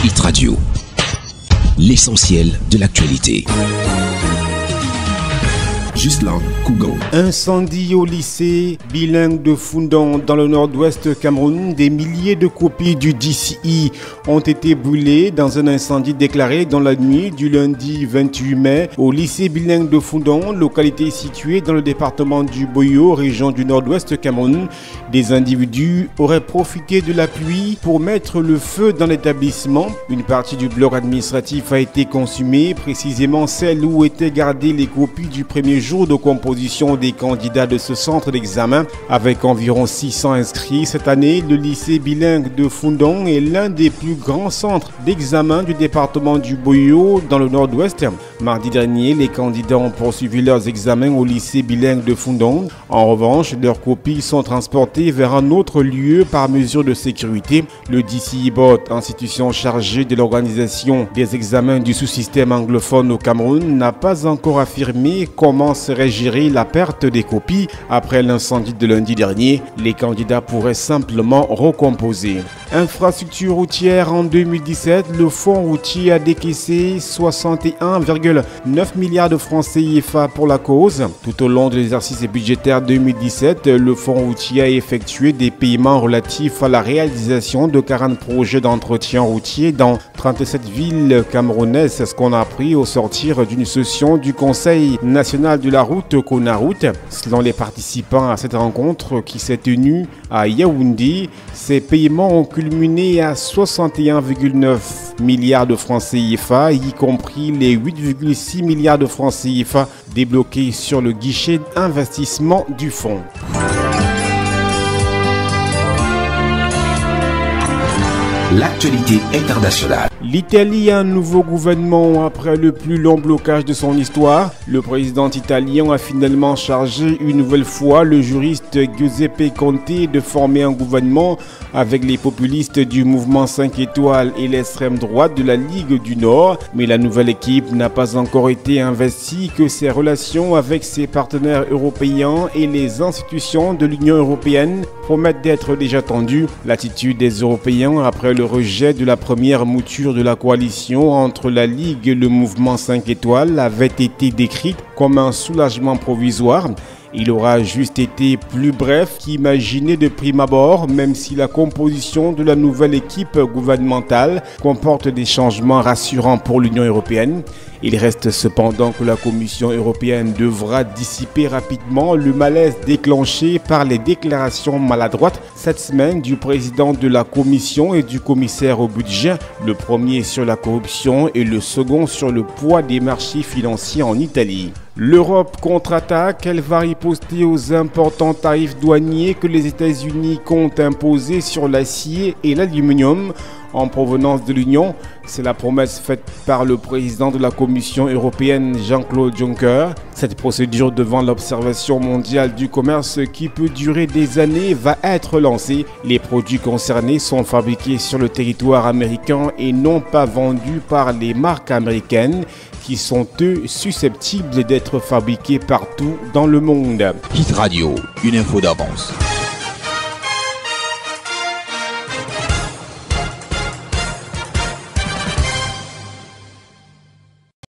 Hit Radio, l'essentiel de l'actualité. Ghislain Cougan. Incendie au lycée bilingue de Foundong dans le nord-ouest Cameroun. Des milliers de copies du DCI ont été brûlées dans un incendie déclaré dans la nuit du lundi 28 mai au lycée bilingue de Foundong, localité située dans le département du Boyo, région du nord-ouest Cameroun. Des individus auraient profité de la pluie pour mettre le feu dans l'établissement. Une partie du bloc administratif a été consumée, précisément celle où étaient gardées les copies du premier jour de composition des candidats de ce centre d'examen. Avec environ 600 inscrits cette année, le lycée bilingue de Foundong est l'un des plus grands centres d'examen du département du Boyo dans le nord-ouest. Mardi dernier, les candidats ont poursuivi leurs examens au lycée bilingue de Foundong. En revanche, leurs copies sont transportées vers un autre lieu par mesure de sécurité. Le DCI Board, institution chargée de l'organisation des examens du sous-système anglophone au Cameroun, n'a pas encore affirmé comment serait gérée la perte des copies. Après l'incendie de lundi dernier, les candidats pourraient simplement recomposer. Infrastructure routière en 2017, le fonds routier a décaissé 61,9 milliards de francs CFA pour la cause. Tout au long de l'exercice budgétaire 2017, le fonds routier a effectué des paiements relatifs à la réalisation de 40 projets d'entretien routier dans 37 villes camerounaises. C'est ce qu'on a appris au sortir d'une session du Conseil national de la route Conaroute. Selon les participants à cette rencontre qui s'est tenue à Yaoundé, ces paiements ont culminé à 61,9 milliards de francs CFA, y compris les 8,6 milliards de francs CFA débloqués sur le guichet d'investissement du fonds. L'actualité internationale. L'Italie a un nouveau gouvernement après le plus long blocage de son histoire. Le président italien a finalement chargé une nouvelle fois le juriste Giuseppe Conte de former un gouvernement avec les populistes du mouvement 5 étoiles et l'extrême droite de la Ligue du Nord. Mais la nouvelle équipe n'a pas encore été investie, que ses relations avec ses partenaires européens et les institutions de l'Union européenne promettent d'être déjà tendues. L'attitude des Européens après le rejet de la première mouture de la coalition entre la Ligue et le mouvement 5 étoiles avait été décrite comme un soulagement provisoire. Il aura juste été plus bref qu'imaginé de prime abord, même si la composition de la nouvelle équipe gouvernementale comporte des changements rassurants pour l'Union européenne. Il reste cependant que la Commission européenne devra dissiper rapidement le malaise déclenché par les déclarations maladroites cette semaine du président de la Commission et du commissaire au budget, le premier sur la corruption et le second sur le poids des marchés financiers en Italie. L'Europe contre-attaque, elle va riposter aux importants tarifs douaniers que les États-Unis comptent imposer sur l'acier et l'aluminium en provenance de l'Union. C'est la promesse faite par le président de la Commission européenne, Jean-Claude Juncker. Cette procédure devant l'Observation mondiale du commerce qui peut durer des années va être lancée. Les produits concernés sont fabriqués sur le territoire américain et non pas vendus par les marques américaines qui sont eux susceptibles d'être fabriqués partout dans le monde. Hit Radio, une info d'avance.